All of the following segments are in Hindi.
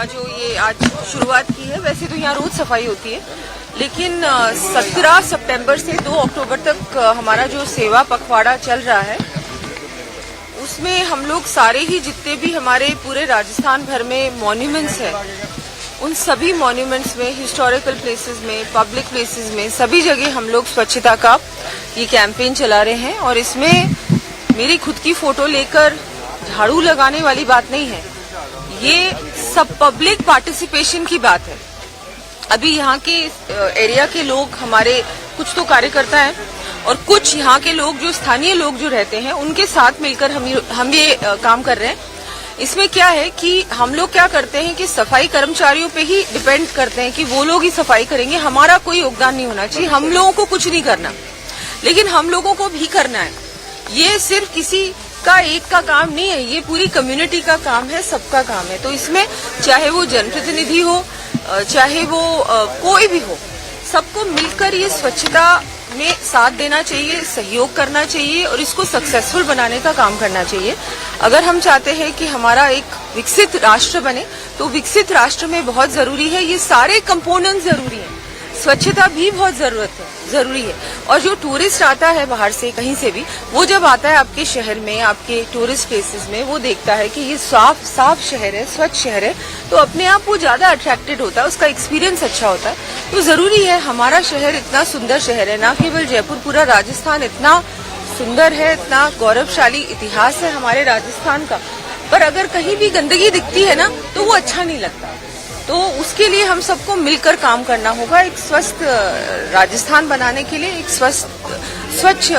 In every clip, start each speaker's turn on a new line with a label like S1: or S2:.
S1: का जो ये आज शुरुआत की है, वैसे तो यहाँ रोज सफाई होती है, लेकिन 17 सितंबर से 2 अक्टूबर तक हमारा जो सेवा पखवाड़ा चल रहा है, उसमें हम लोग सारे ही जितने भी हमारे पूरे राजस्थान भर में मॉन्यूमेंट्स हैं, उन सभी मॉन्यूमेंट्स में, हिस्टोरिकल प्लेसेस में, पब्लिक प्लेसेस में, सभी जगह हम लोग स्वच्छता का ये कैंपेन चला रहे हैं। और इसमें मेरी खुद की फोटो लेकर झाड़ू लगाने वाली बात नहीं है, ये सब पब्लिक पार्टिसिपेशन की बात है। अभी यहाँ के एरिया के लोग, हमारे कुछ तो कार्यकर्ता हैं और कुछ यहाँ के लोग जो स्थानीय लोग जो रहते हैं, उनके साथ मिलकर हम ये काम कर रहे हैं। इसमें क्या है कि हम लोग क्या करते हैं कि सफाई कर्मचारियों पे ही डिपेंड करते हैं कि वो लोग ही सफाई करेंगे, हमारा कोई योगदान नहीं होना चाहिए, हम लोगों को कुछ नहीं करना, लेकिन हम लोगों को भी करना है। ये सिर्फ किसी का एक का काम नहीं है, ये पूरी कम्युनिटी का काम है, सबका काम है। तो इसमें चाहे वो जनप्रतिनिधि हो, चाहे वो कोई भी हो, सबको मिलकर ये स्वच्छता में साथ देना चाहिए, सहयोग करना चाहिए और इसको सक्सेसफुल बनाने का काम करना चाहिए। अगर हम चाहते हैं कि हमारा एक विकसित राष्ट्र बने, तो विकसित राष्ट्र में बहुत जरूरी है, ये सारे कंपोनेंट जरूरी हैं, स्वच्छता भी बहुत जरूरी है। और जो टूरिस्ट आता है बाहर से, कहीं से भी, वो जब आता है आपके शहर में, आपके टूरिस्ट प्लेसेस में, वो देखता है कि ये साफ शहर है, स्वच्छ शहर है, तो अपने आप वो ज्यादा अट्रैक्टेड होता है, उसका एक्सपीरियंस अच्छा होता है। तो जरूरी है, हमारा शहर इतना सुंदर शहर है, ना केवल जयपुर, पूरा राजस्थान इतना सुंदर है, इतना गौरवशाली इतिहास है हमारे राजस्थान का, पर अगर कहीं भी गंदगी दिखती है ना, तो वो अच्छा नहीं लगता। तो उसके लिए हम सबको मिलकर काम करना होगा, एक स्वस्थ राजस्थान बनाने के लिए, एक स्वच्छ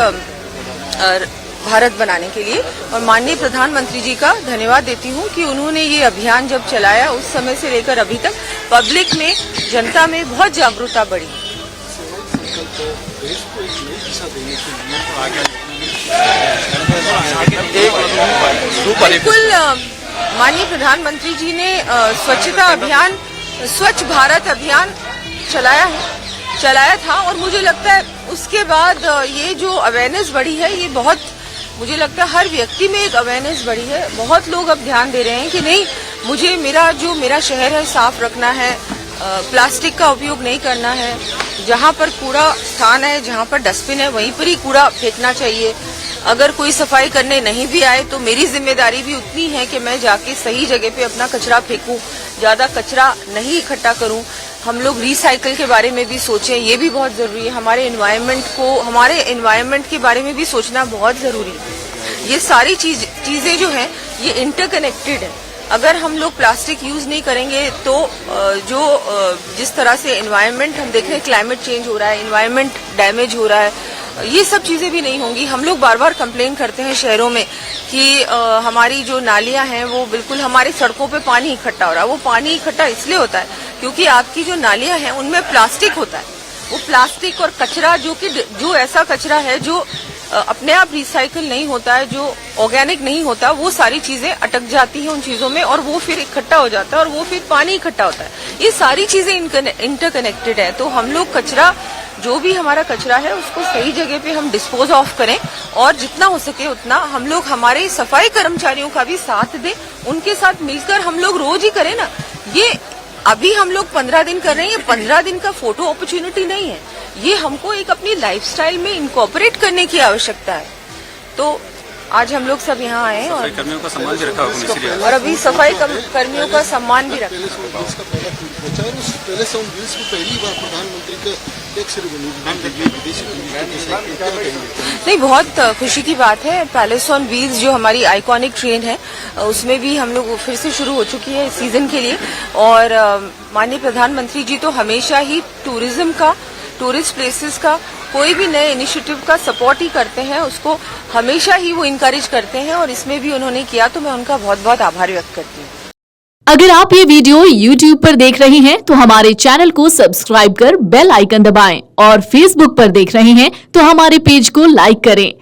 S1: भारत बनाने के लिए। और माननीय प्रधानमंत्री जी का धन्यवाद देती हूँ कि उन्होंने ये अभियान जब चलाया, उस समय से लेकर अभी तक पब्लिक में, जनता में बहुत जागरूकता बढ़ी। बिल्कुल, माननीय प्रधानमंत्री जी ने स्वच्छता अभियान, स्वच्छ भारत अभियान चलाया था, और मुझे लगता है उसके बाद ये जो अवेयरनेस बढ़ी है, ये बहुत, मुझे लगता है हर व्यक्ति में एक अवेयरनेस बढ़ी है। बहुत लोग अब ध्यान दे रहे हैं कि नहीं, मुझे मेरा शहर है साफ रखना है, प्लास्टिक का उपयोग नहीं करना है, जहाँ पर कूड़ा स्थान है, जहाँ पर डस्टबिन है, वहीं पर ही कूड़ा फेंकना चाहिए। अगर कोई सफाई करने नहीं भी आए तो मेरी जिम्मेदारी भी उतनी है कि मैं जाके सही जगह पे अपना कचरा फेंकूं, ज्यादा कचरा नहीं इकट्ठा करूं। हम लोग रिसाइकिल के बारे में भी सोचें, ये भी बहुत जरूरी है। हमारे एनवायरनमेंट के बारे में भी सोचना बहुत जरूरी है। ये सारी चीजें जो हैं, ये इंटरकनेक्टेड है। अगर हम लोग प्लास्टिक यूज नहीं करेंगे तो जिस तरह से एनवायरनमेंट, हम देख रहे हैं क्लाइमेट चेंज हो रहा है, एनवायरनमेंट डैमेज हो रहा है, ये सब चीजें भी नहीं होंगी। हम लोग बार बार कंप्लेन करते हैं शहरों में कि हमारी जो नालियां हैं, वो बिल्कुल, हमारे सड़कों पे पानी इकट्ठा हो रहा है। वो पानी इकट्ठा इसलिए होता है क्योंकि आपकी जो नालियां हैं, उनमें प्लास्टिक होता है। वो प्लास्टिक और कचरा, जो ऐसा कचरा है जो अपने आप रिसाइकिल नहीं होता है, जो ऑर्गेनिक नहीं होता, वो सारी चीजें अटक जाती हैं उन चीजों में, और वो फिर इकट्ठा हो जाता है, और वो फिर पानी इकट्ठा होता है। ये सारी चीजें इंटरकनेक्टेड है। तो हम लोग कचरा, जो भी हमारा कचरा है, उसको सही जगह पे हम डिस्पोज ऑफ करें, और जितना हो सके उतना हम लोग हमारे सफाई कर्मचारियों का भी साथ दें, उनके साथ मिलकर हम लोग रोज ही करें ना। ये अभी हम लोग 15 दिन कर रहे हैं, ये 15 दिन का फोटो अपॉर्चुनिटी नहीं है, ये हमको एक अपनी लाइफस्टाइल में इनकॉर्पोरेट करने की आवश्यकता है। तो आज हम लोग सब यहाँ आए और
S2: कर्मियों का सम्मान भी रखा होगा,
S1: और अभी सफाई कर्मियों का सम्मान भी रखा। नहीं, बहुत खुशी की बात है। पैलेस ऑन व्हील्स जो हमारी आइकॉनिक ट्रेन है, उसमें भी हम लोग फिर से शुरू हो चुकी है इस सीजन के लिए। और माननीय प्रधानमंत्री जी तो हमेशा ही टूरिज्म का, टूरिस्ट प्लेसेस का, कोई भी नए इनिशिएटिव का सपोर्ट ही करते हैं, उसको हमेशा ही वो इनकरेज करते हैं, और इसमें भी उन्होंने किया, तो मैं उनका बहुत बहुत आभार व्यक्त करती हूँ।
S3: अगर आप ये वीडियो YouTube पर देख रहे हैं तो हमारे चैनल को सब्सक्राइब कर बेल आइकन दबाएं, और Facebook पर देख रहे हैं तो हमारे पेज को लाइक करें।